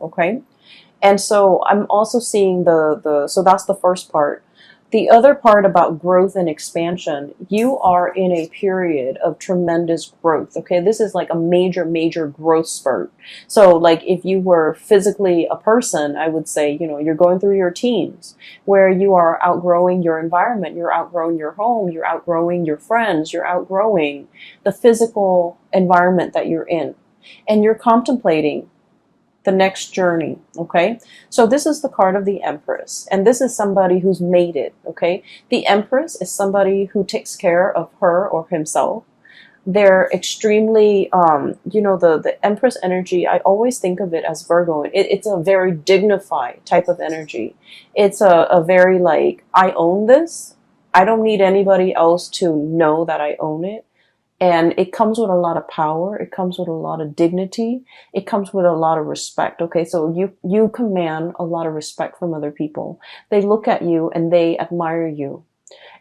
Okay. And so I'm also seeing so that's the first part. The other part about growth and expansion, you are in a period of tremendous growth. Okay. This is like a major, major growth spurt. So like if you were physically a person, I would say, you're going through your teens where you are outgrowing your environment. You're outgrowing your home. You're outgrowing your friends. You're outgrowing the physical environment that you're in. And you're contemplating the next journey. Okay. So this is the card of the Empress, and this is somebody who's made it. Okay. The Empress is somebody who takes care of her or himself. They're extremely, the Empress energy, I always think of it as Virgo. It's a very dignified type of energy. It's a very like, I own this. I don't need anybody else to know that I own it. And it comes with a lot of power. It comes with a lot of dignity. It comes with a lot of respect. Okay. So you command a lot of respect from other people. They look at you and they admire you.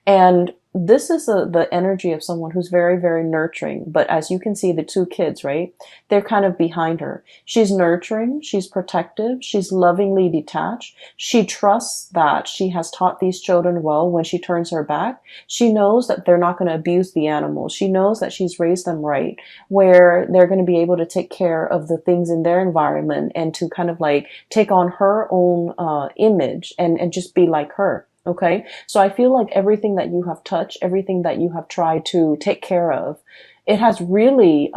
And this is the energy of someone who's very, very nurturing. But as you can see, the two kids, right? They're kind of behind her. She's nurturing. She's protective. She's lovingly detached. She trusts that she has taught these children well. When she turns her back, she knows that they're not going to abuse the animals. She knows that she's raised them right, where they're going to be able to take care of the things in their environment and to kind of like take on her own image and just be like her. Okay. So I feel like everything that you have touched, everything that you have tried to take care of, it has really,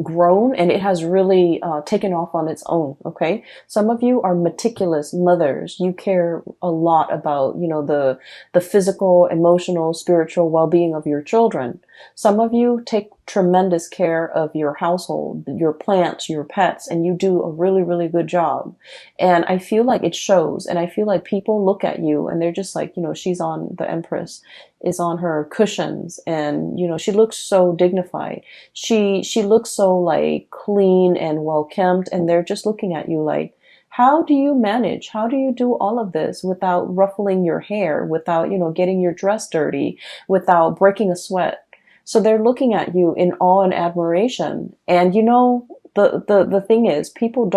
grown, and it has really taken off on its own. Okay. Some of you are meticulous mothers. You care a lot about, the physical, emotional, spiritual well-being of your children. Some of you take tremendous care of your household, your plants, your pets, and you do a really, really good job. And I feel like it shows. And I feel like people look at you and they're just like, she's on, the Empress is on her cushions, and, she looks so dignified. She looks so like clean and well kempt, and they're just looking at you like, how do you manage? How do you do all of this without ruffling your hair, without, getting your dress dirty, without breaking a sweat? So they're looking at you in awe and admiration. And the thing is, people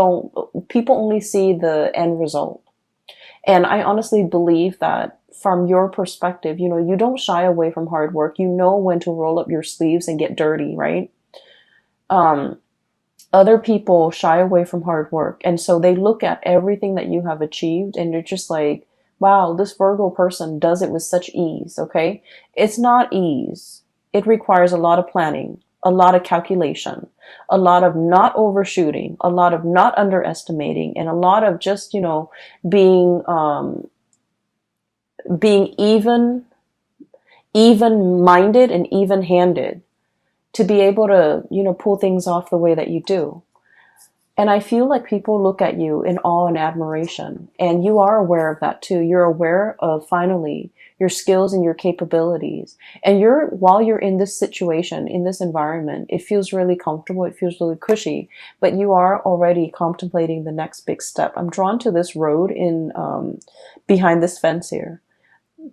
only see the end result. And I honestly believe that from your perspective, you don't shy away from hard work. You know when to roll up your sleeves and get dirty, right? Other people shy away from hard work. And so they look at everything that you have achieved and they're just like, wow, this Virgo person does it with such ease. Okay. It's not ease. It requires a lot of planning, a lot of calculation, a lot of not overshooting, a lot of not underestimating, and a lot of just, being even minded and even handed to be able to, pull things off the way that you do. And I feel like people look at you in awe and admiration, and you are aware of that too. You're aware of finally your skills and your capabilities. And while you're in this situation, in this environment, it feels really comfortable. It feels really cushy, but you are already contemplating the next big step. I'm drawn to this road behind this fence here.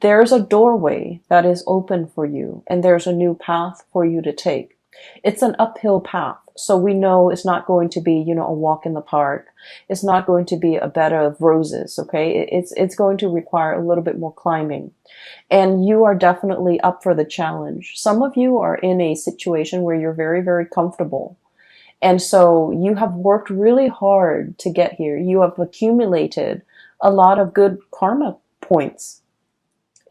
There's a doorway that is open for you, and there's a new path for you to take. It's an uphill path. So we know it's not going to be, a walk in the park. It's not going to be a bed of roses. Okay. It's going to require a little bit more climbing, and you are definitely up for the challenge. Some of you are in a situation where you're very, very comfortable. And so you have worked really hard to get here. You have accumulated a lot of good karma points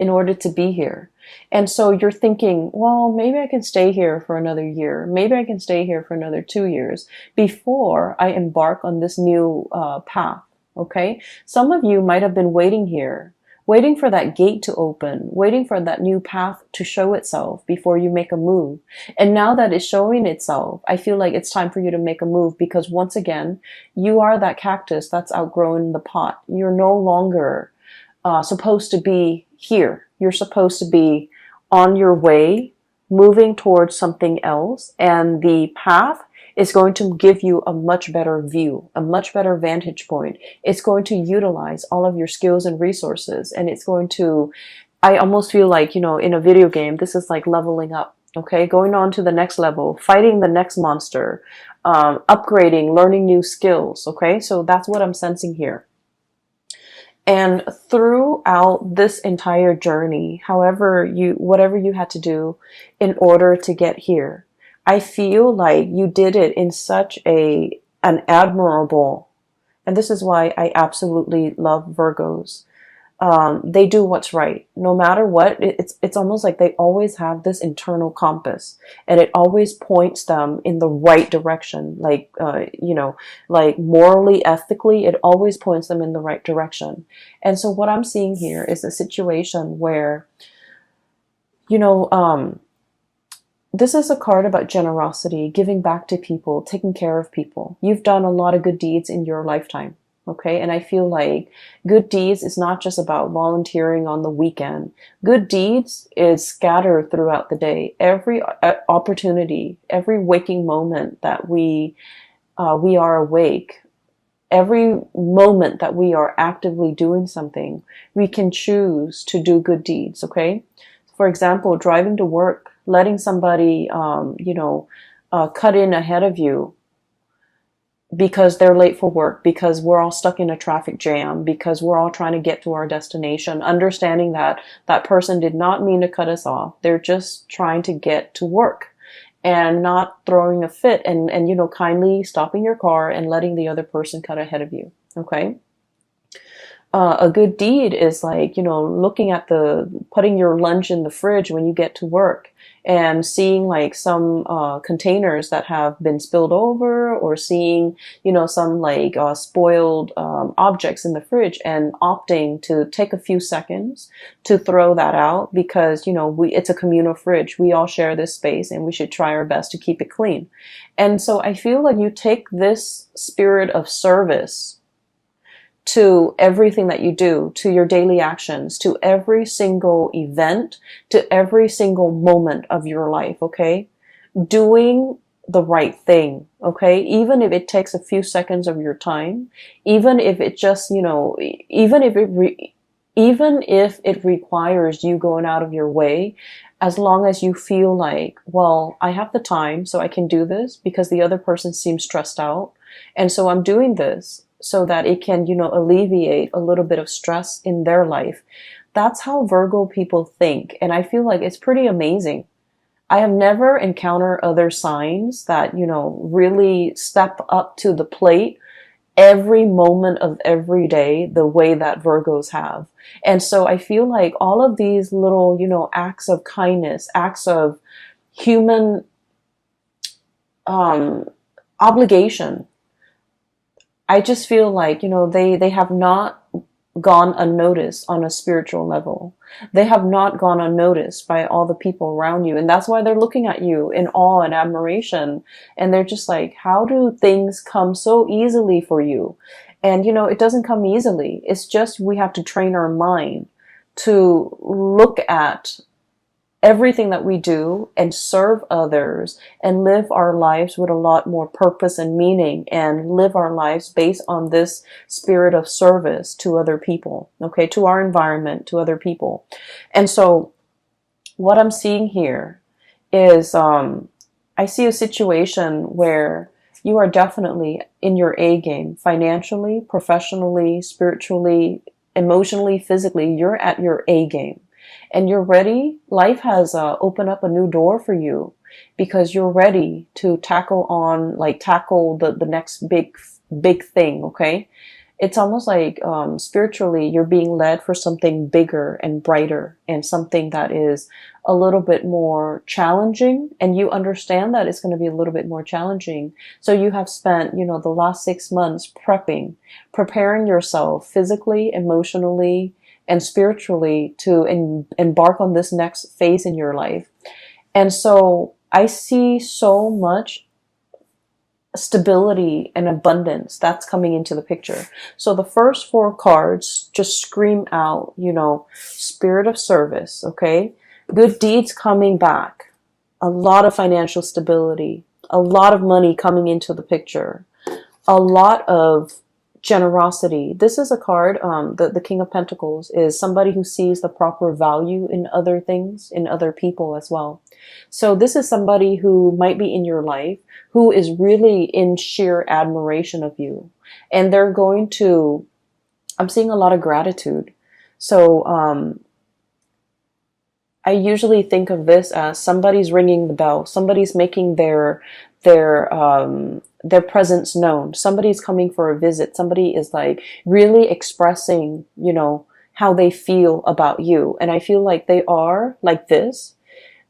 in order to be here. And so you're thinking, well, maybe I can stay here for another year. Maybe I can stay here for another 2 years before I embark on this new path. Okay. Some of you might have been waiting here, waiting for that gate to open, waiting for that new path to show itself before you make a move. And now that it's showing itself, I feel like it's time for you to make a move, because once again, you are that cactus that's outgrown the pot. You're no longer supposed to be here. You're supposed to be on your way, moving towards something else. And the path is going to give you a much better view, a much better vantage point. It's going to utilize all of your skills and resources. And it's going to, I almost feel like, in a video game, this is like leveling up. Okay. Going on to the next level, fighting the next monster, upgrading, learning new skills. Okay, so that's what I'm sensing here. And throughout this entire journey, whatever you had to do in order to get here, I feel like you did it in such an admirable, and this is why I absolutely love Virgos. They do what's right no matter what. It's almost like they always have this internal compass, and it always points them in the right direction, like like morally, ethically, it always points them in the right direction. And so what I'm seeing here is a situation where, you know this is a card about generosity, giving back to people, taking care of people. You've done a lot of good deeds in your lifetime. Okay. And I feel like good deeds is not just about volunteering on the weekend. Good deeds is scattered throughout the day. Every opportunity, every waking moment that we are awake, every moment that we are actively doing something, we can choose to do good deeds. Okay. For example, driving to work, letting somebody, cut in ahead of you because they're late for work, because we're all stuck in a traffic jam, because we're all trying to get to our destination, understanding that that person did not mean to cut us off. They're just trying to get to work, and not throwing a fit, and kindly stopping your car and letting the other person cut ahead of you. Okay. A good deed is like, looking at putting your lunch in the fridge when you get to work, and seeing like some containers that have been spilled over, or seeing, some like spoiled objects in the fridge, and opting to take a few seconds to throw that out, because, it's a communal fridge. We all share this space, and we should try our best to keep it clean. And so I feel like you take this spirit of service to everything that you do, to your daily actions, to every single event, to every single moment of your life. Okay. Doing the right thing. Okay. Even if it takes a few seconds of your time, even if it just, even if it requires you going out of your way, as long as you feel like, well, I have the time, so I can do this because the other person seems stressed out. And so I'm doing this so that it can, alleviate a little bit of stress in their life. That's how Virgo people think. And I feel like it's pretty amazing. I have never encountered other signs that, really step up to the plate every moment of every day the way that Virgos have. And so I feel like all of these little, acts of kindness, acts of human obligation, I just feel like, they have not gone unnoticed on a spiritual level. They have not gone unnoticed by all the people around you. And that's why they're looking at you in awe and admiration. And they're just like, how do things come so easily for you? And, it doesn't come easily. It's just we have to train our mind to look at everything that we do and serve others and live our lives with a lot more purpose and meaning, and live our lives based on this spirit of service to other people, okay, to our environment, to other people. And so what I'm seeing here is I see a situation where you are definitely in your A game, financially, professionally, spiritually, emotionally, physically. You're at your A game. And you're ready. Life has opened up a new door for you, because you're ready to tackle the next big thing. Okay. It's almost like, spiritually, you're being led for something bigger and brighter, and something that is a little bit more challenging. And you understand that it's going to be a little bit more challenging. So you have spent, the last 6 months preparing yourself physically, emotionally, and spiritually to embark on this next phase in your life. And so I see so much stability and abundance that's coming into the picture. So the first 4 cards just scream out, spirit of service. Okay. Good deeds coming back, a lot of financial stability, a lot of money coming into the picture, a lot of Generosity. This is a card, the King of Pentacles is somebody who sees the proper value in other things, in other people as well. So this is somebody who might be in your life, who is really in sheer admiration of you. And they're going to, I'm seeing a lot of gratitude. So, I usually think of this as somebody's ringing the bell, somebody's making their presence known, somebody's coming for a visit, somebody is like really expressing, you know, how they feel about you. And I feel like they are like this.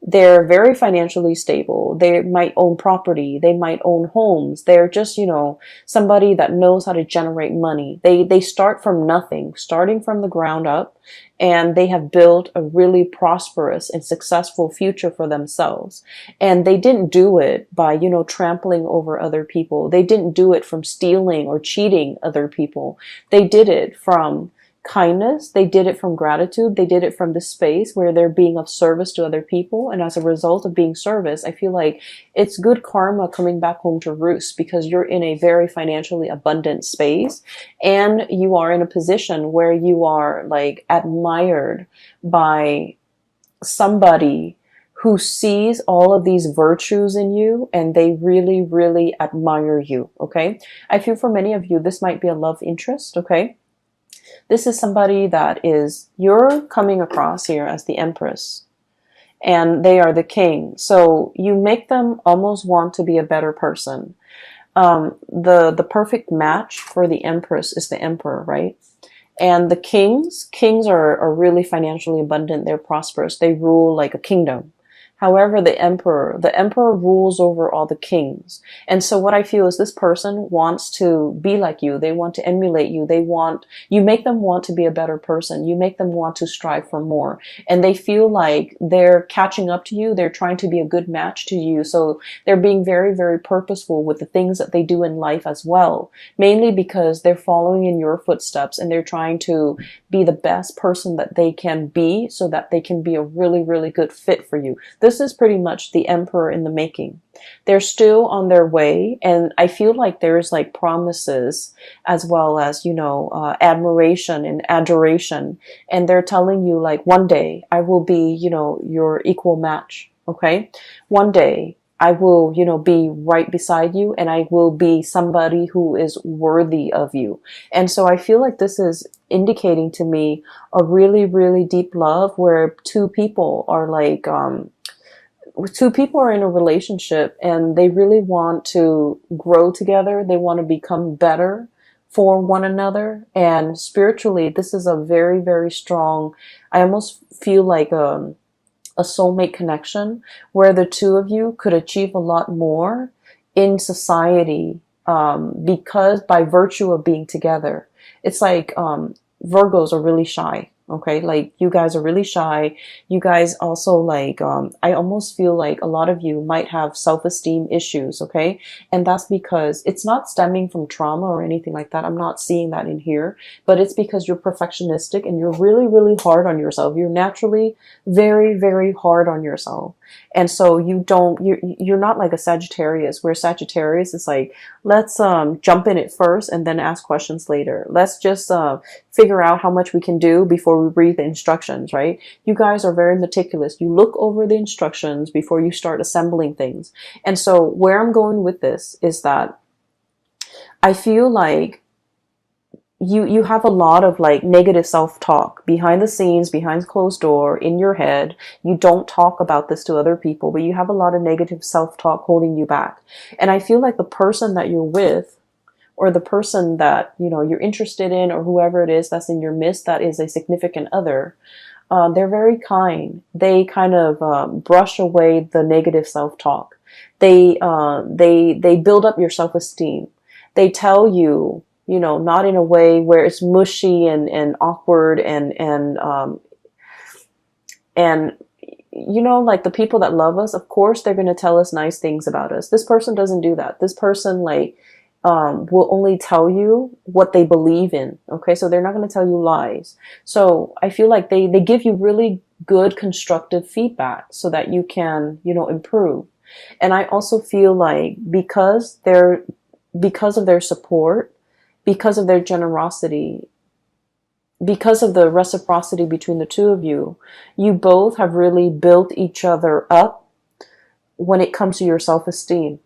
They're very financially stable. They might own property. They might own homes. They're just, you know, somebody that knows how to generate money. They start from nothing, starting from the ground up, and they have built a really prosperous and successful future for themselves. And they didn't do it by, you know, trampling over other people. They didn't do it from stealing or cheating other people. They did it from kindness. They did it from gratitude. They did it from the space where they're being of service to other people. And as a result of being service, I feel like it's good karma coming back home to roost, because you're in a very financially abundant space and you are in a position where you are like admired by somebody who sees all of these virtues in you, and they really, really admire you. Okay. I feel for many of you, this might be a love interest. Okay. This is somebody that is, you're coming across here as the Empress, and they are the King. So you make them almost want to be a better person. The perfect match for the Empress is the Emperor, right? And the kings are really financially abundant. They're prosperous. They rule like a kingdom. However, the emperor rules over all the kings. And so what I feel is this person wants to be like you. They want to emulate you. You make them want to be a better person. You make them want to strive for more. And they feel like they're catching up to you. They're trying to be a good match to you. So they're being very, very purposeful with the things that they do in life as well. Mainly because they're following in your footsteps, and they're trying to be the best person that they can be so that they can be a really, really good fit for you. This is pretty much the Emperor in the making. They're still on their way, and I feel like there's like promises as well as, you know, admiration and adoration. And they're telling you like, one day I will be, you know, your equal match. Okay. One day I will, you know, be right beside you, and I will be somebody who is worthy of you. And so I feel like this is indicating to me a really, really deep love where two people are in a relationship, and they really want to grow together. They want to become better for one another. And spiritually, this is a very, very strong, I almost feel like a soulmate connection where the two of you could achieve a lot more in society, because by virtue of being together. It's like Virgos are really shy. Okay, like you guys are really shy. You guys also like, I almost feel like a lot of you might have self-esteem issues. Okay, and that's because it's not stemming from trauma or anything like that. I'm not seeing that in here, but it's because you're perfectionistic and you're really, really hard on yourself. You're naturally very, very hard on yourself. And so you're not like a Sagittarius, where Sagittarius is like, let's jump in it first and then ask questions later. Let's just figure out how much we can do before we read the instructions, right? You guys are very meticulous. You look over the instructions before you start assembling things. And so where I'm going with this is that I feel like you have a lot of like negative self-talk behind the scenes, behind closed door, in your head. You don't talk about this to other people, but you have a lot of negative self-talk holding you back. And I feel like the person that you're with, or the person that, you know, you're interested in, or whoever it is that's in your midst that is a significant other, they're very kind. They kind of brush away the negative self-talk. They build up your self-esteem. They tell you, you know, not in a way where it's mushy and awkward and you know, like the people that love us, of course, they're going to tell us nice things about us. This person doesn't do that. This person like, will only tell you what they believe in. Okay. So they're not going to tell you lies. So I feel like they give you really good constructive feedback so that you can, you know, improve. And I also feel like because of their support because of their generosity, because of the reciprocity between the two of you, you both have really built each other up when it comes to your self-esteem.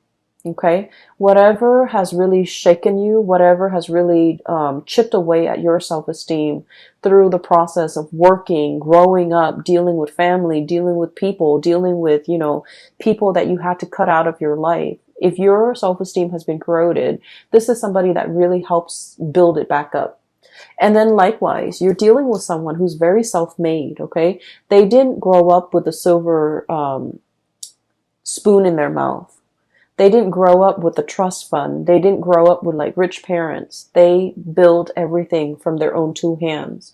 Okay, whatever has really shaken you, whatever has really chipped away at your self-esteem through the process of working, growing up, dealing with family, dealing with people, dealing with, people that you had to cut out of your life. If your self-esteem has been corroded, this is somebody that really helps build it back up. And then likewise, you're dealing with someone who's very self-made, okay? They didn't grow up with a silver spoon in their mouth. They didn't grow up with a trust fund. They didn't grow up with like rich parents. They build everything from their own two hands.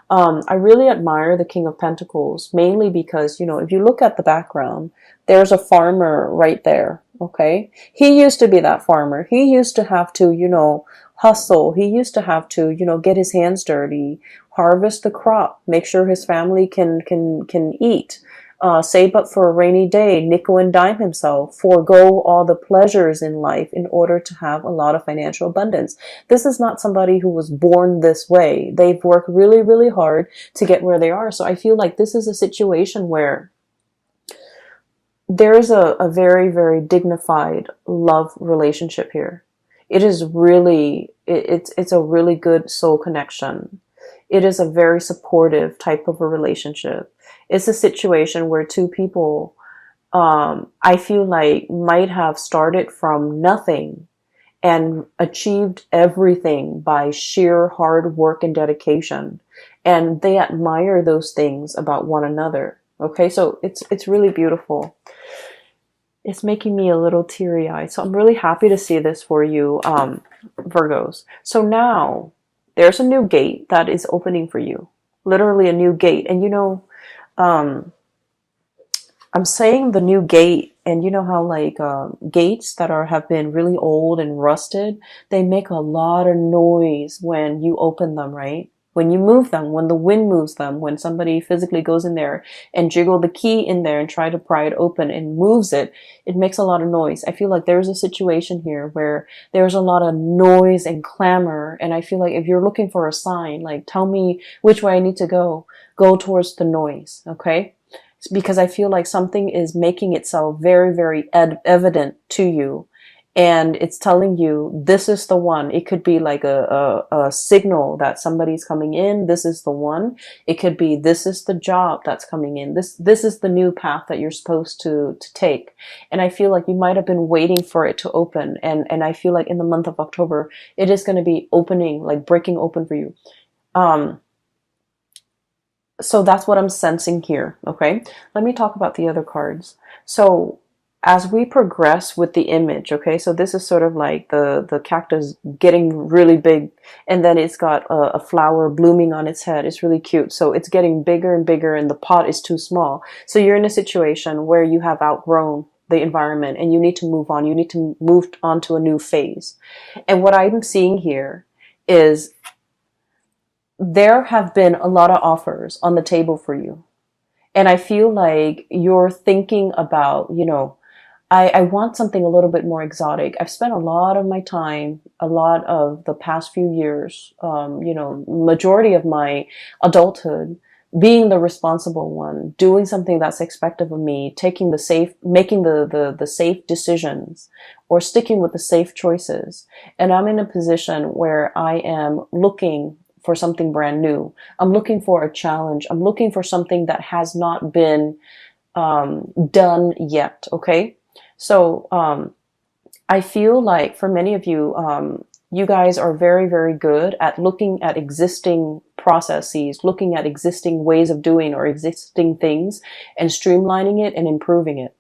I really admire the King of Pentacles, mainly because, if you look at the background, there's a farmer right there. Okay. He used to be that farmer. He used to have to, hustle. He used to have to, get his hands dirty, harvest the crop, make sure his family can eat. Save up for a rainy day, nickel and dime himself, forego all the pleasures in life in order to have a lot of financial abundance. This is not somebody who was born this way. They've worked really, really hard to get where they are. So I feel like this is a situation where there is a very, very dignified love relationship here. It is really, it's a really good soul connection. It is a very supportive type of a relationship. It's a situation where two people, I feel like, might have started from nothing and achieved everything by sheer hard work and dedication. And they admire those things about one another. Okay, so it's really beautiful. It's making me a little teary-eyed. So I'm really happy to see this for you, Virgos. So now there's a new gate that is opening for you. Literally a new gate. And I'm saying the new gate, and you know how like gates that have been really old and rusted, they make a lot of noise when you open them, right? When you move them, when the wind moves them, when somebody physically goes in there and jiggle the key in there and try to pry it open and moves it, it makes a lot of noise. I feel like there's a situation here where there's a lot of noise and clamor. And I feel like if you're looking for a sign, like tell me which way I need to go towards the noise. Okay. It's because I feel like something is making itself very, very evident to you. And it's telling you, this is the one. It could be like a signal that somebody's coming in. This is the one. It could be, this is the job that's coming in. This is the new path that you're supposed to take. And I feel like you might have been waiting for it to open. And I feel like in the month of October, it is going to be opening, like breaking open for you. So that's what I'm sensing here. Okay. Let me talk about the other cards. So as we progress with the image, okay, so this is sort of like the cactus getting really big, and then it's got a flower blooming on its head. It's really cute. So it's getting bigger and bigger, and the pot is too small. So you're in a situation where you have outgrown the environment and you need to move on. You need to move on to a new phase. And what I'm seeing here is there have been a lot of offers on the table for you. And I feel like you're thinking about, I want something a little bit more exotic. I've spent a lot of my time, a lot of the past few years, majority of my adulthood, being the responsible one, doing something that's expected of me, making the safe decisions, or sticking with the safe choices. And I'm in a position where I am looking for something brand new. I'm looking for a challenge. I'm looking for something that has not been done yet. Okay. So, I feel like for many of you, you guys are very, very good at looking at existing processes, looking at existing ways of doing or existing things and streamlining it and improving it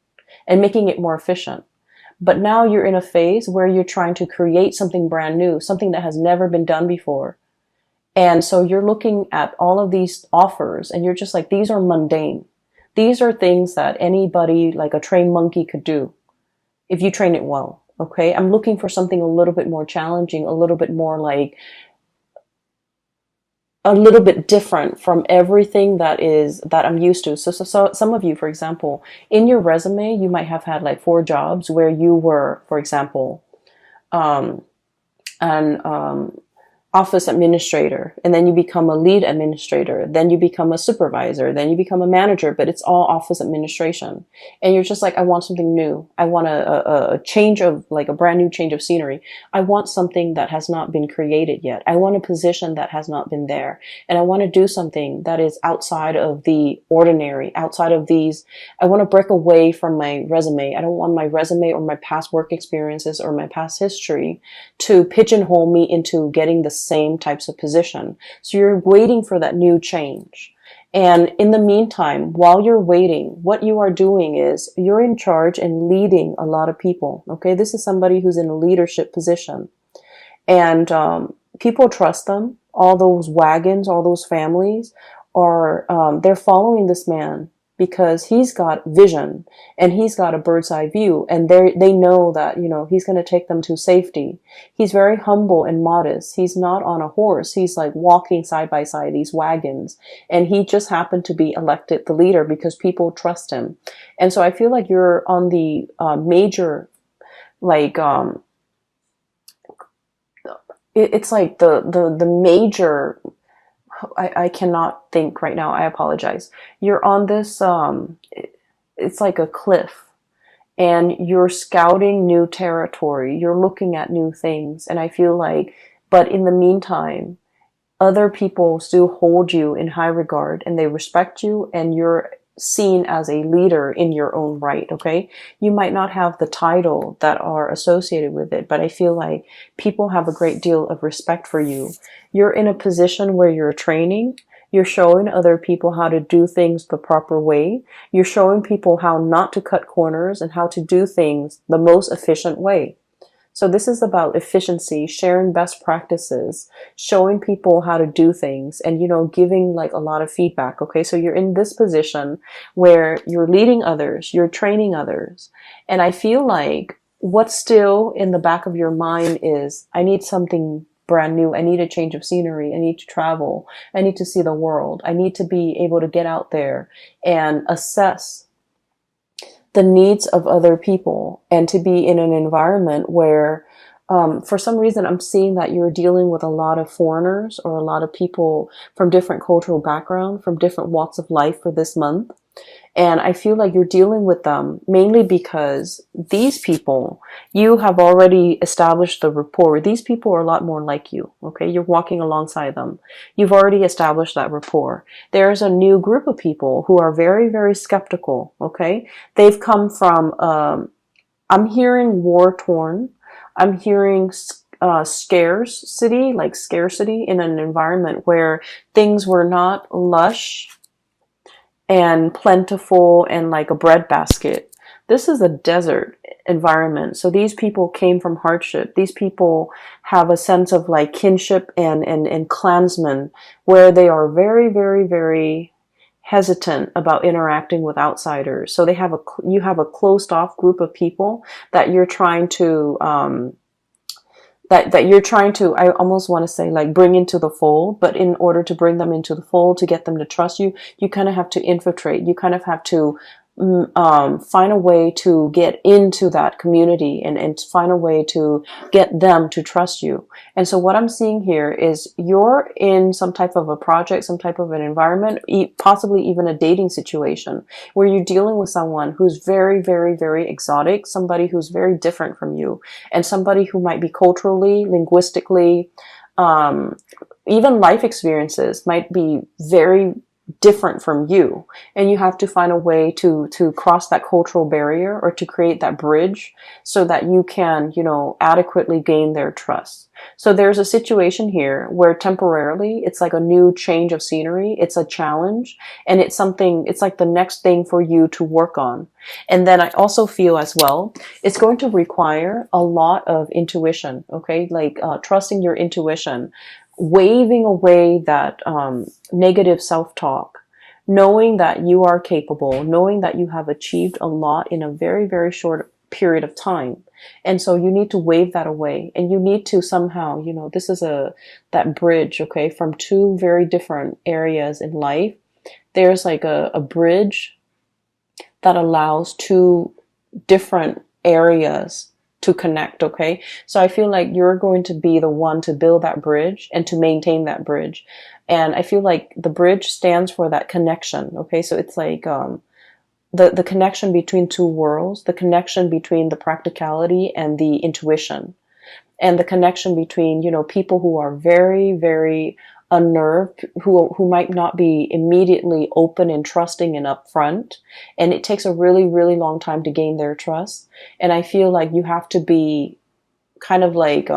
and making it more efficient. But now you're in a phase where you're trying to create something brand new, something that has never been done before. And so you're looking at all of these offers and you're just like, these are mundane. These are things that anybody, like a trained monkey, could do if you train it well. Okay. I'm looking for something a little bit more challenging, a little bit more like a little bit different from everything that I'm used to. So some of you, for example, in your resume, you might have had like 4 jobs where you were, for example, office administrator, and then you become a lead administrator, then you become a supervisor, then you become a manager, but it's all office administration. And you're just like, I want something new. I want a change of, like a brand new change of scenery. I want something that has not been created yet. I want a position that has not been there. And I want to do something that is outside of the ordinary, outside of these. I want to break away from my resume. I don't want my resume or my past work experiences or my past history to pigeonhole me into getting the same types of position. So you're waiting for that new change. And in the meantime, while you're waiting, what you are doing is you're in charge and leading a lot of people. Okay. This is somebody who's in a leadership position, and people trust them. All those wagons, all those families are, they're following this man because he's got vision and he's got a bird's eye view, and they know that, you know, he's going to take them to safety. He's very humble and modest. He's not on a horse. He's like walking side by side these wagons, and he just happened to be elected the leader because people trust him. And so I feel like you're on the major, like, it's like the major, I cannot think right now. I apologize. You're on this, it's like a cliff, and you're scouting new territory. You're looking at new things. And I feel like, but in the meantime, other people still hold you in high regard and they respect you, and you're seen as a leader in your own right. Okay. You might not have the title that are associated with it, but I feel like people have a great deal of respect for you. You're in a position where you're training. You're showing other people how to do things the proper way. You're showing people how not to cut corners and how to do things the most efficient way. So this is about efficiency, sharing best practices, showing people how to do things, and, you know, giving like a lot of feedback. Okay. So you're in this position where you're leading others, you're training others. And I feel like what's still in the back of your mind is, I need something brand new. I need a change of scenery. I need to travel. I need to see the world. I need to be able to get out there and assess the needs of other people, and to be in an environment where, for some reason, I'm seeing that you're dealing with a lot of foreigners or a lot of people from different cultural background, from different walks of life for this month. And I feel like you're dealing with them mainly because these people, you have already established the rapport. These people are a lot more like you. Okay. You're walking alongside them. You've already established that rapport. There's a new group of people who are very, very skeptical. Okay. They've come from, I'm hearing war torn. I'm hearing, scarcity, like scarcity in an environment where things were not lush and plentiful and like a breadbasket. This is a desert environment. So these people came from hardship. These people have a sense of like kinship and clansmen, where they are very, very, very hesitant about interacting with outsiders. So you have a closed off group of people that you're trying to, that you're trying to, I almost want to say, like, bring into the fold. But in order to bring them into the fold, to get them to trust you, you kind of have to infiltrate. You kind of have to find a way to get into that community and find a way to get them to trust you. And so what I'm seeing here is you're in some type of a project, some type of an environment, possibly even a dating situation, where you're dealing with someone who's very, very, very exotic, somebody who's very different from you, and somebody who might be culturally, linguistically, even life experiences might be very different from you, and you have to find a way to cross that cultural barrier, or to create that bridge so that you can, you know, adequately gain their trust. So there's a situation here where temporarily it's like a new change of scenery. It's a challenge, and it's something, it's like the next thing for you to work on. And then I also feel as well, it's going to require a lot of intuition. Okay. Like, trusting your intuition, waving away that negative self-talk, knowing that you are capable, knowing that you have achieved a lot in a very, very short period of time. And so you need to wave that away, and you need to somehow, you know, this is that bridge, okay, from two very different areas in life. There's like a bridge that allows two different areas to connect. Okay, so I feel like you're going to be the one to build that bridge and to maintain that bridge. And I feel like the bridge stands for that connection. Okay, so it's like the connection between two worlds, the connection between the practicality and the intuition, and the connection between, you know, people who are very, very unnerved, who might not be immediately open and trusting and upfront, and it takes a really, really long time to gain their trust. And I feel like you have to be kind of like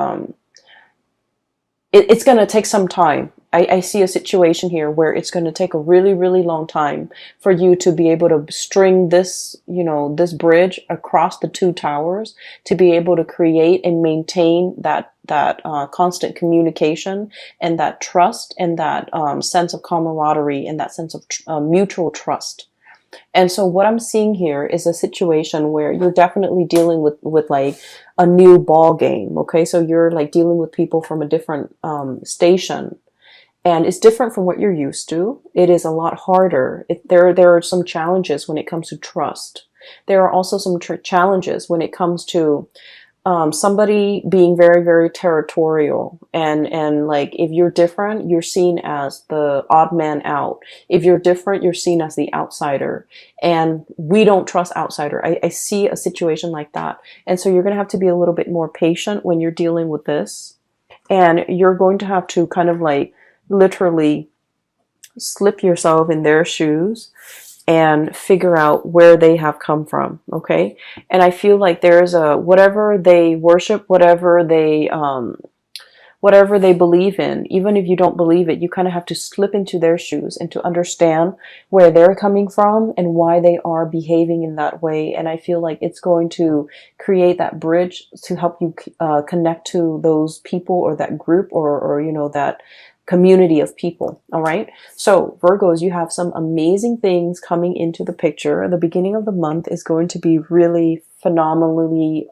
it's going to take some time. I see a situation here where it's going to take a really, really long time for you to be able to string this, you know, this bridge across the two towers, to be able to create and maintain that constant communication and that trust and that sense of camaraderie and that sense of mutual trust. And so what I'm seeing here is a situation where you're definitely dealing with like a new ball game. Okay, so you're like dealing with people from a different station, and it's different from what you're used to. It is a lot harder. There are some challenges when it comes to trust. There are also some challenges when it comes to somebody being very, very territorial, and like if you're different, you're seen as the odd man out. If you're different, you're seen as the outsider, and we don't trust outsider. I see a situation like that, and so you're going to have to be a little bit more patient when you're dealing with this, and you're going to have to kind of like literally slip yourself in their shoes and figure out where they have come from. Okay, and I feel like there's a whatever they worship, whatever they believe in, even if you don't believe it, you kind of have to slip into their shoes and to understand where they're coming from and why they are behaving in that way. And I feel like it's going to create that bridge to help you connect to those people or that group, or you know, that community of people. All right. So Virgos, you have some amazing things coming into the picture. The beginning of the month is going to be really phenomenally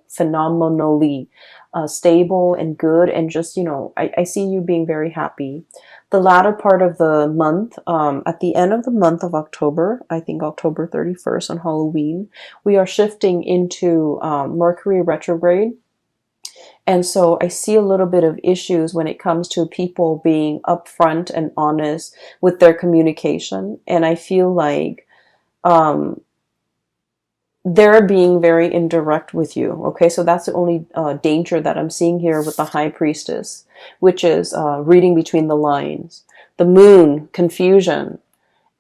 stable and good. And just, you know, I see you being very happy. The latter part of the month, at the end of the month of October, I think October 31st on Halloween, we are shifting into Mercury retrograde. And so I see a little bit of issues when it comes to people being upfront and honest with their communication. And I feel like they're being very indirect with you. Okay, so that's the only danger that I'm seeing here with the High Priestess, which is reading between the lines. The Moon, confusion.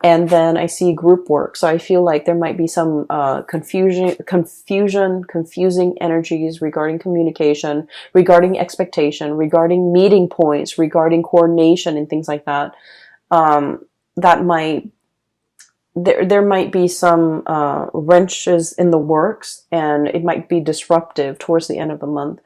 And then I see group work. So I feel like there might be some confusing energies regarding communication, regarding expectation, regarding meeting points, regarding coordination and things like that. That might, there might be some wrenches in the works, and it might be disruptive towards the end of the month.